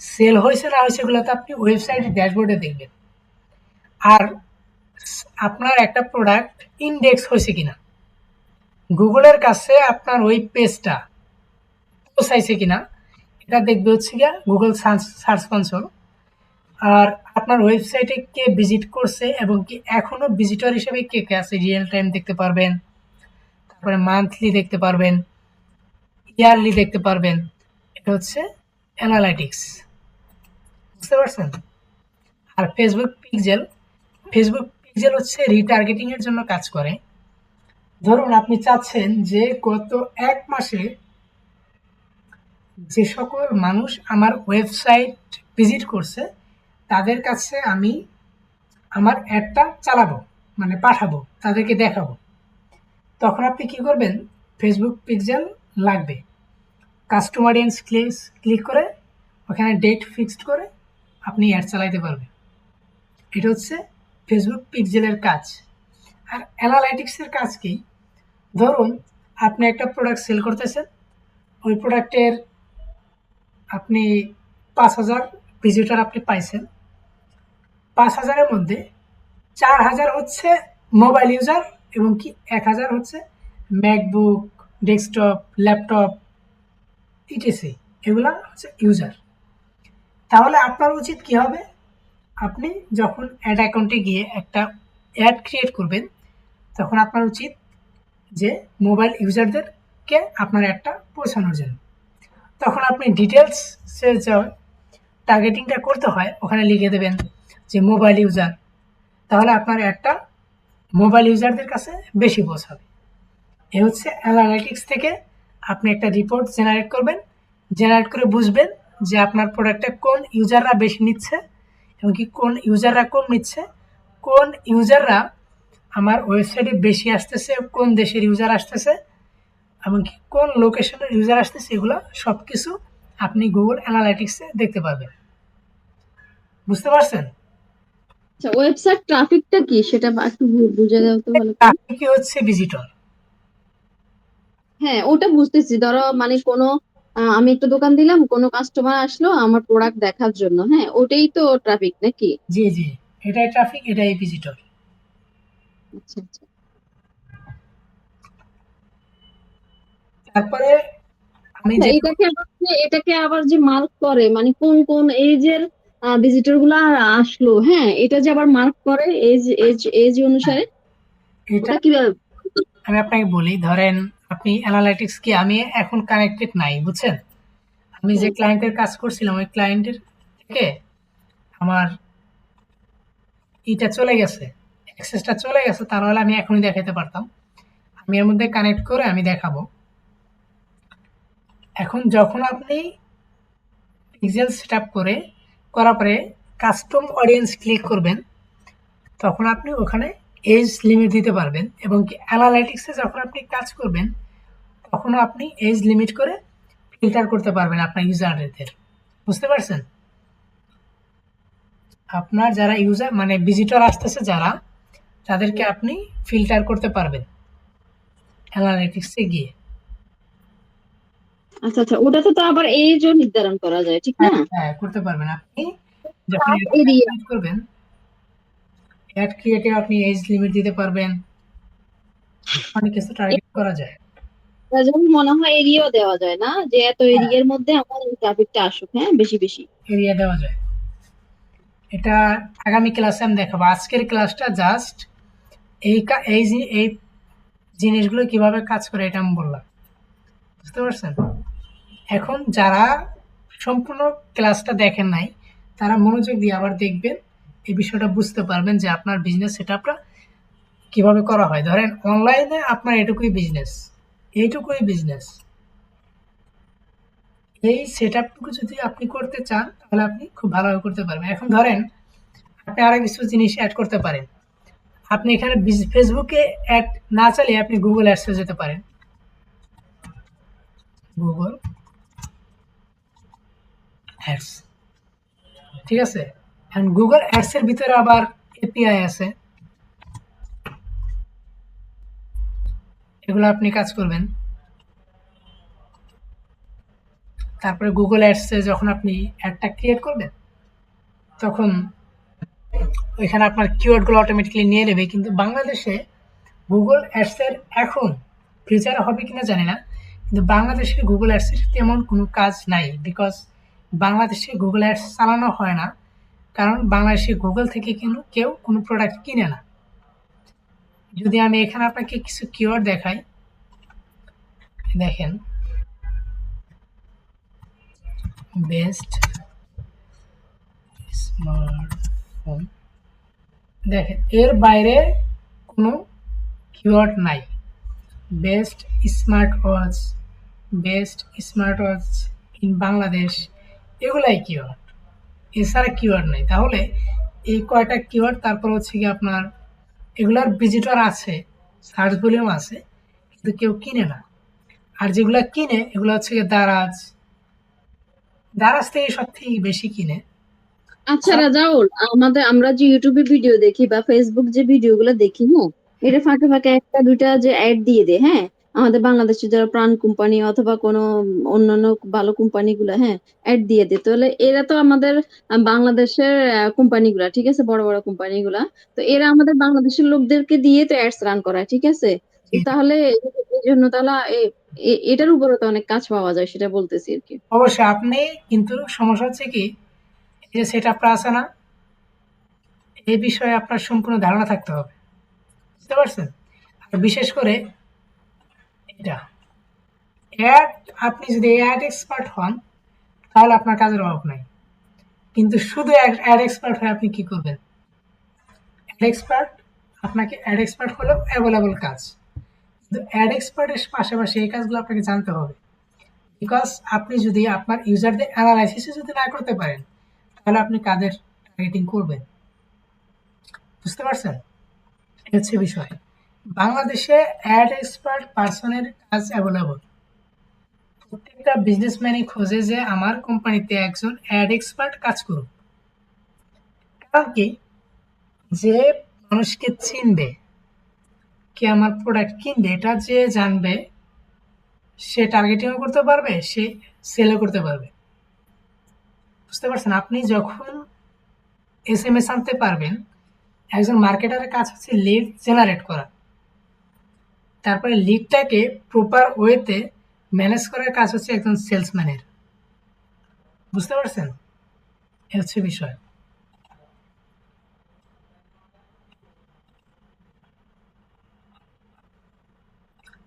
[SPEAKER 1] সেল হয়েছে না হয়েছে এগুলো তো আপনি ওয়েবসাইটের ড্যাশবোর্ডে দেখবেন। আর আপনার একটা প্রোডাক্ট ইন্ডেক্স হয়েছে কিনা, গুগলের কাছে আপনার ওই পেজটা পৌঁছাইছে কিনা, এটা দেখবে হচ্ছে গিয়া গুগল সার্চ কনসোল। আর আপনার ওয়েবসাইটে কে ভিজিট করছে এবং কি এখনো ভিজিটর হিসেবে কে কে আছে রিয়েল টাইম দেখতে পারবেন। তারপরে মান্থলি দেখতে পারবেন, ইয়ারলি দেখতে পারবেন। এটা হচ্ছে অ্যানালাইটিক্স। বুঝতে পারছেন? আর ফেসবুক পিক্সেল হচ্ছে রিটার্গেটিং এর জন্য কাজ করে। ধরুন আপনি চাচ্ছেন যে গত ১ মাসে যে সকল মানুষ আমার ওয়েবসাইট ভিজিট করছে, তাদের কাছে আমি আমার অ্যাডটা চালাবো, মানে পাঠাবো, তাদেরকে দেখাবো। তখন আপনি কি করবেন? ফেসবুক পিক্সেল লাগবে। কাস্টমারিয়ান্স ক্লিক করে ওখানে ডেট ফিক্সড করে আপনি অ্যাড চালাইতে পারবেন। এটা হচ্ছে ফেসবুক পিক্সেলের কাজ। আর অ্যানালাইটিক্সের কাজ কি? ধরুন আপনি একটা প্রোডাক্ট সেল করতেছেন, ওই প্রোডাক্টের আপনি ৫,০০০ ভিজিটর আপনি পাইছেন। ৫,০০০ এর মধ্যে ৪,০০০ হচ্ছে মোবাইল ইউজার এবং কি ১,০০০ হচ্ছে ম্যাকবুক, ডেস্কটপ, ল্যাপটপ, ইটিসি, এগুলা হচ্ছে ইউজার। তাহলে আপনার উচিত কি হবে? আপনি যখন অ্যাড অ্যাকাউন্টে গিয়ে একটা অ্যাড ক্রিয়েট করবেন, তখন আপনার উচিত যে মোবাইল ইউজারদের ট্রাফিককে আপনার অ্যাডটা পৌঁছানোর জন্য। তখন আপনি ডিটেলসে যে টার্গেটিংটা করতে হয় ওখানে লিখে দেবেন যে মোবাইল ইউজার, তাহলে আপনার অ্যাডটা মোবাইল ইউজারদের কাছে বেশি পৌঁছাবে। এ হচ্ছে অ্যানালাইটিক্স থেকে আপনি একটা রিপোর্ট জেনারেট করবেন, জেনারেট করে বুঝবেন যে আপনার প্রোডাক্টটা কোন ইউজাররা বেশি নিচ্ছে এবং কি কোন ইউজাররা কম নিচ্ছে, কোন ইউজাররা আমার ওয়েবসাইটে বেশি আসতেছে, কোন দেশের ইউজার আসতেছে এমনকি কোন লোকেশনের ইউজার আসতেছে, এগুলো সব কিছু আপনি গুগল অ্যানালাইটিক্সে দেখতে পাবেন। বুঝতে পারছেন?
[SPEAKER 2] আচ্ছা, ওয়েবসাইট ট্রাফিকটা কি সেটা একটু বুঝে দাও তো ভালো করে।
[SPEAKER 1] ট্রাফিকই হচ্ছে ভিজিটর।
[SPEAKER 2] হ্যাঁ, ওটা বুঝতেছি। ধরো মানে কোনো আমি একটা দোকান দিলাম, কোনো কাস্টমার আসলো আমার প্রোডাক্ট দেখার জন্য, হ্যাঁ, ওটাই তো ট্রাফিক নাকি?
[SPEAKER 1] জি জি, এটাই ট্রাফিক, এটাই ভিজিটর।
[SPEAKER 2] আচ্ছা আচ্ছা।
[SPEAKER 1] তারপরে আমি
[SPEAKER 2] আচ্ছা,
[SPEAKER 1] যে
[SPEAKER 2] এটাকে আবার যে মার্ক করে, মানে কোন কোন এজের ভিজিটর গুলা আসলো, হ্যাঁ, এটা যে আবার মার্ক করে এজ অনুসারে,
[SPEAKER 1] এটা
[SPEAKER 2] ওটা কিভাবে?
[SPEAKER 1] আমি আপনাকে বলি, ধরেন আপনি অ্যানালাইটিক্স কি, আমি এখন কানেক্টেড নাই, বুঝছেন? আমি যে
[SPEAKER 2] হুম।
[SPEAKER 1] ক্লায়েন্টের কাজ করছিলাম ওই ক্লায়েন্টের থেকে আমার চলে গেছে, অ্যাক্সেসটা চলে গেছে, তা নাহলে আমি এখনই দেখাতে পারতাম। আমি এর মধ্যে কানেক্ট করে আমি দেখাবো। এখন যখন আপনি পিক্সেল সেট আপ করার পরে কাস্টম অডিয়েন্স ক্লিক করবেন, তখন আপনি ওখানে এজ লিমিট দিতে পারবেন এবং কি অ্যানালাইটিক্সে যখন আপনি কাজ করবেন তখনও আপনি এজ লিমিট করে ফিল্টার করতে পারবেন আপনার ইউজারদের। বুঝতে পারছেন? আপনার যারা ইউজার মানে ভিজিটর আসতেছে যারা, তাদেরকে আপনি ফিল্টার করতে পারবেন অ্যানালিটিক্সে গিয়ে।
[SPEAKER 2] আচ্ছা আচ্ছা, ওটাতে তো আবার এজও নির্ধারণ করা যায়, ঠিক না?
[SPEAKER 1] হ্যাঁ হ্যাঁ, করতে পারবেন আপনি যখন
[SPEAKER 2] এরিয়া
[SPEAKER 1] ক্রিয়েট করবেন, অ্যাড ক্রিয়েটে আপনি এজ লিমিট দিতে পারবেন, অনেক কিছু টার্গেট করা যায়।
[SPEAKER 2] যেমন মনে হয় এরিয়াও দেওয়া যায় না, যে এত এরিয়ার মধ্যে আমার ট্রাফিকটা আসুক, হ্যাঁ, বেশি বেশি।
[SPEAKER 1] এরিয়া দেওয়া যায়। এটা আগামী ক্লাসে আমি দেখাবো। আজকের ক্লাসটা জাস্ট এই জিনিসগুলো কিভাবে কাজ করে এটা আমি বললাম। বুঝতে পারছেন? এখন যারা সম্পূর্ণ ক্লাসটা দেখেন নাই তারা মনোযোগ দিয়ে আবার দেখবেন, এই বিষয়টা বুঝতে পারবেন যে আপনার বিজনেস সেটআপটা কিভাবে করা হয়। ধরেন অনলাইনে আপনার এইটুকুই বিজনেস, এই সেটআপটুকু যদি আপনি করতে চান তাহলে আপনি খুব ভালোভাবে করতে পারবেন। এখন ধরেন আপনি আরো কিছু জিনিস অ্যাড করতে পারেন। আপনি এখানে ফেসবুকে অ্যাড না চালিয়ে আপনি গুগল অ্যাডসে যেতে পারেন। গুগল অ্যাডস, ঠিক আছে? এখন গুগল অ্যাডস এর ভিতরে আবার এপিআই আছে, এগুলো আপনি কাজ করবেন। তারপরে গুগল অ্যাডসে যখন আপনি অ্যাডটা ক্রিয়েট করবেন তখন ওইখানে আপনার কিওয়ার্ডগুলো অটোমেটিক্যালি নিয়ে নেবে। কিন্তু বাংলাদেশে গুগল অ্যাডসের এখন ফিউচারে হবে কিনা জানি না, কিন্তু বাংলাদেশে গুগল অ্যাডসের তেমন কোনো কাজ নাই, বিকজ বাংলাদেশে গুগল অ্যাডস চালানো হয় না, কারণ বাংলাদেশে গুগল থেকে কেউ কোনো প্রোডাক্ট কিনে না। যদি আমি এখানে আপনাকে কিছু কিওয়ার্ড দেখাই, দেখেন বেস্ট স্মার্টফোন, দেখেন এর বাইরে কোনো কিওয়ার্ড নাই। Best smart watch, best smart watch in Bangladesh, এগুলাই কিওয়ার্ড, এছাড়া কিওয়ার্ড নাই। তাহলে এই কয়টা কিওয়ার্ড, তারপর হচ্ছে কি আপনার এগুলার ভিজিটর আছে, সার্চ ভলিউম আছে, কিন্তু কেউ কিনে না। আর যেগুলা কিনে এগুলো হচ্ছে গিয়ে দারাজ, দারাজ থেকে সব থেকে বেশি কিনে।
[SPEAKER 2] আচ্ছা রাজাউল, আমরা যে ইউটিউবে ভিডিও দেখি বা ফেসবুক যে ভিডিও গুলো দেখি, হ্যাঁ, এটা ফাঁকে ফাঁকে একটা দুইটা যে অ্যাড দিয়ে দেয়, হ্যাঁ, আমাদের বাংলাদেশে যারা প্রাণ কোম্পানি অথবা কোনো অন্যান্য ভালো কোম্পানি গুলা, হ্যাঁ, অ্যাড দিয়ে দেয়, তাহলে এরা তো আমাদের বাংলাদেশের কোম্পানি গুলা, ঠিক আছে, বড় বড় কোম্পানি গুলা, তো এরা আমাদের বাংলাদেশের লোকদেরকে দিয়ে তো অ্যাডস রান করায়, ঠিক আছে। তো তাহলে এই জন্য তাহলে এটার উপরে তো অনেক কাজ পাওয়া যায়, সেটা বলতেছি আর কি।
[SPEAKER 1] অবশ্যই আপনি, কিন্তু সমস্যা হচ্ছে কি, এই যে সেট আপটা আছে না, এই বিষয়ে আপনার সম্পূর্ণ ধারণা থাকতে হবে। বুঝতে পারছেন? আর বিশেষ করে এটা অ্যাড, আপনি যদি অ্যাড এক্সপার্ট হন তাহলে আপনার কাজের অভাব নাই। কিন্তু শুধু অ্যাড এক্সপার্ট হয়ে আপনি কি করবেন? অ্যাড এক্সপার্ট, আপনাকে অ্যাড এক্সপার্ট হলেও অ্যাভেলেবল কাজ, কিন্তু অ্যাড এক্সপার্টের পাশাপাশি এই কাজগুলো আপনাকে জানতে হবে। বিকজ আপনি যদি আপনার ইউজারদের অ্যানালাইসিস যদি না করতে পারেন তাহলে আপনি কাদের টার্গেটিং করবেন? বুঝতে পারছেন? এই হচ্ছে বিষয়। বাংলাদেশে অ্যাড এক্সপার্ট পার্সনের কাজ অ্যাভেলেবল। প্রত্যেকটা বিজনেসম্যানই খোঁজে যে আমার কোম্পানিতে একজন অ্যাড এক্সপার্ট কাজ করুক। কারণ কি, যে মানুষকে চিনবে, কে আমার প্রোডাক্ট কিনবে, এটা যে জানবে, সে টার্গেটিংও করতে পারবে, সে সেলও করতে পারবে। বুঝতে পারছেন? আপনি যখন এসএমএস আনতে পারবেন, একজন মার্কেটারের কাজ হচ্ছে লিড জেনারেট করা, তারপরে লিডটাকে প্রপার ওয়েতে ম্যানেজ করার কাজ হচ্ছে একজন সেলসম্যানের। বুঝতে পারছেন? এ হচ্ছে বিষয়।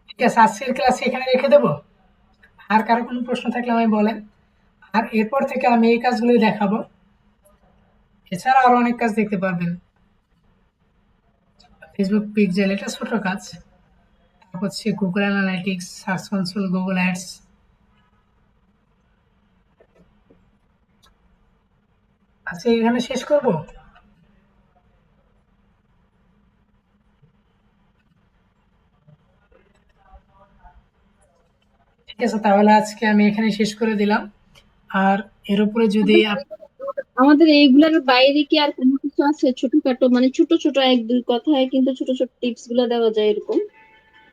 [SPEAKER 1] ঠিক আছে, আজকের ক্লাস এখানে রেখে দেবো। আর কারো কোনো প্রশ্ন থাকলে আমায় বলেন। আর এরপর থেকে আমি এই কাজগুলোই দেখাবো। এছাড়া আরো অনেক কাজ দেখতে পারবেন। ফেসবুক পিক্সেল, এটা ছোট কাজ। তারপর হচ্ছে Google analytics, search console, Google ads. আজকে এখানে শেষ করব। ঠিক আছে, তাহলে আজকে আমি এখানে শেষ করে দিলাম। আর এর উপরে যদি
[SPEAKER 2] আমাদের এইগুলার বাইরে কি আর কোনো কিছু আছে ছোটখাটো, মানে ছোট ছোট এক দুই কথায় কিন্তু ছোট ছোট টিপস গুলা দেওয়া যায় এরকম?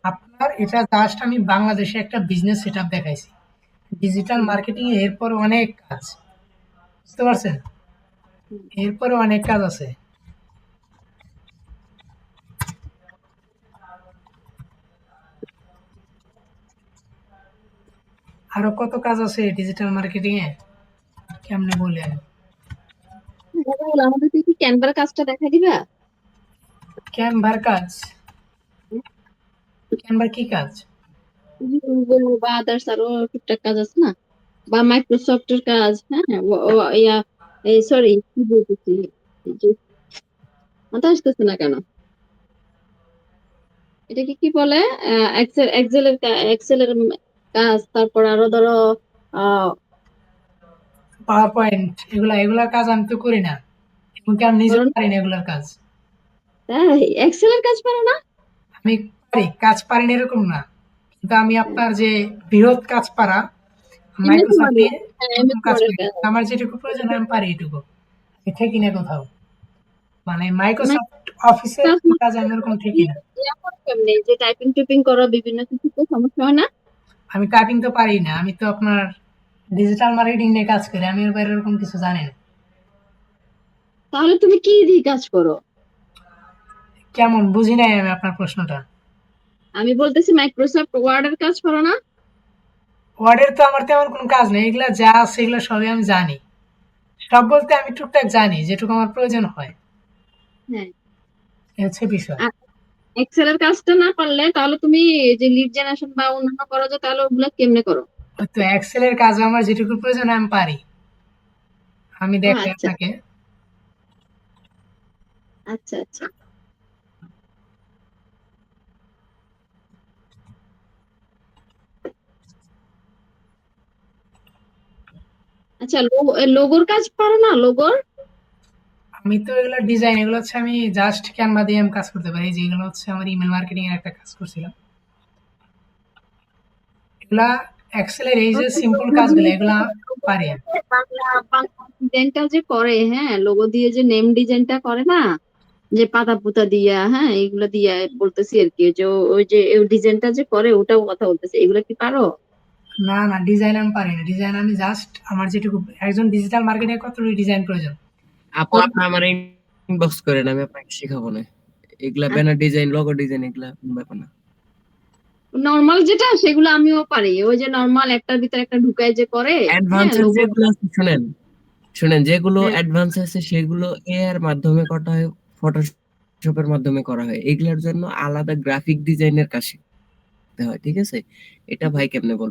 [SPEAKER 1] আপনার এটা জাস্ট আমি বাংলাদেশে একটা বিজনেস সেটআপ দেখাইছি। ডিজিটাল
[SPEAKER 2] হুম,
[SPEAKER 1] মার্কেটিং এ এরপর অনেক কাজ। বুঝতে পারছেন?
[SPEAKER 2] হুম।
[SPEAKER 1] এরপরে অনেক কাজ আছে। আরো কত কাজ আছে ডিজিটাল মার্কেটিং এ, কেমনে বলি আমি।
[SPEAKER 2] দাদা, আমাদেরকে কি ক্যানভার কাজটা দেখা দিবা?
[SPEAKER 1] ক্যানভার কাজ? ক্যানভার কি কাজ?
[SPEAKER 2] গুগল বা আদার্স আরো টুকটাক কাজ আছে না, বা মাইক্রোসফট এর কাজ, হ্যাঁ, ইয়া, এই সরি কি বলতেছি, এই যে মাথা আসতেছে না কেন, এটাকে কি বলে, এক্সেল এর কাজ, তারপর আরো ধরো আহ
[SPEAKER 1] পাওয়ার পয়েন্ট, এগুলা কাজ আমি তো করি না, এমনকি আমি নিজেও
[SPEAKER 2] করো না?
[SPEAKER 1] পারি না এগুলার কাজ।
[SPEAKER 2] তাই এক্সেল এর কাজ পারো না?
[SPEAKER 1] আমি পারি, কাজ পারি না এরকম না, কিন্তু আমি আপনার যে বৃহৎ কাজ পারা
[SPEAKER 2] এমএস
[SPEAKER 1] মাইক্রোসফট
[SPEAKER 2] ওয়ার্ড,
[SPEAKER 1] নিয়ে
[SPEAKER 2] হ্যাঁ
[SPEAKER 1] এরকম
[SPEAKER 2] এমএস
[SPEAKER 1] কাজ
[SPEAKER 2] ওয়ার্ডের
[SPEAKER 1] করি না।
[SPEAKER 2] কাজ।
[SPEAKER 1] আমার যেটুকু প্রয়োজন হয় আমি পারি এটুকু, আমি ঠেকি না কোথাও। মানে মাইক্রোসফট অফিসের
[SPEAKER 2] কাজ
[SPEAKER 1] কাজ আমি ওরকম ঠেকি না।
[SPEAKER 2] ইয়া করো কেমনে, যে টাইপিং টুপিং করো বিভিন্ন কিছুতে, সমস্যা হয় না?
[SPEAKER 1] আমি টাইপিং তো পারি না, আমি তো আপনার ডিজিটাল মার্কেটিং নিয়ে কাজ করি, আমি এর বাইরে এরকম কিছু জানি না।
[SPEAKER 2] তাহলে তুমি কি দিয়ে কাজ করো?
[SPEAKER 1] কেমন, বুঝি নাই আমি আপনার প্রশ্নটা।
[SPEAKER 2] আমি বলতেছি মাইক্রোসফট ওয়ার্ডের কাজ করো না?
[SPEAKER 1] ওয়ার্ডের তো আমার তেমন কোনো কাজ নেই, এগুলা যা আছে এগুলো সবই আমি জানি। সব বলতে আমি টুকটাক জানি যেটুকু আমার প্রয়োজন হয়।
[SPEAKER 2] হ্যাঁ।
[SPEAKER 1] এ হচ্ছে বিষয়।
[SPEAKER 2] আর এক্সেল এর কাজটা না পারলে তাহলে তুমি যে লিড জেনারেশন বা অন্যান্য করো, যে তাহলে ওগুলা কেমনে করো?
[SPEAKER 1] ওই তো এক্সেলের কাজ আমার যেটুকু প্রয়োজন হয় আমি পারি। আমি
[SPEAKER 2] ও
[SPEAKER 1] দেখাই
[SPEAKER 2] আচ্ছা,
[SPEAKER 1] আপনাকে।
[SPEAKER 2] আচ্ছা, আচ্ছা। আচ্ছা, লোগোর কাজ পারো না, লোগোর?
[SPEAKER 1] আমি তো এগুলো ডিজাইন, এগুলো হচ্ছে আমি জাস্ট ক্যানভা দিয়ে আমি কাজ করতে পারি। যে এগুলো হচ্ছে আমার ইমেল মার্কেটিং এর একটা কাজ করছিলাম। এগুলা এক্সেলের এই যে সিম্পল কাজগুলো এগুলা পারি আমি।
[SPEAKER 2] বাংলা বাংলা ডিজাইনটা যে করে, হ্যাঁ, লোগো দিয়ে যে নেম ডিজাইনটা করে না, যে পাতা পুতা দিয়া, হ্যাঁ, এগুলো দিয়া বলতেছি আর কি, যে ওই যে ডিজাইনটা যে করে ওটাও কথা বলতেছে, এগুলো কি পারো?
[SPEAKER 1] না না, ডিজাইন আমি পারি না। ডিজাইন আমি জাস্ট আমার যেটুকু, একজন ডিজিটাল মার্কেটিং এর কতটুকু ডিজাইন প্রয়োজন।
[SPEAKER 3] আপু আপনি আমার ইনবক্স করেন, আমি আপনাকে শেখাবো না। এগুলা ব্যানার ডিজাইন, লোগো ডিজাইন, এগুলা কোনো ব্যাপার না।
[SPEAKER 2] নর্মাল যেটা সেগুলো আমিও পারি, ওই যে নর্মাল একটার ভিতরে একটা ঢুকায় যে করে, হ্যাঁ,
[SPEAKER 3] অ্যাডভান্সের
[SPEAKER 2] লোগো।
[SPEAKER 3] যেগুলো আছে, শুনেন শুনেন, যেগুলো
[SPEAKER 2] হ্যাঁ,
[SPEAKER 3] অ্যাডভান্স আছে সেগুলো এআই এর মাধ্যমে করা হয়, ফটোশপের মাধ্যমে করা হয়। এগুলোর জন্য আলাদা গ্রাফিক ডিজাইনের কাজ শিখতে হয়, ঠিক আছে? এটা ভাই কেমনে বলবো।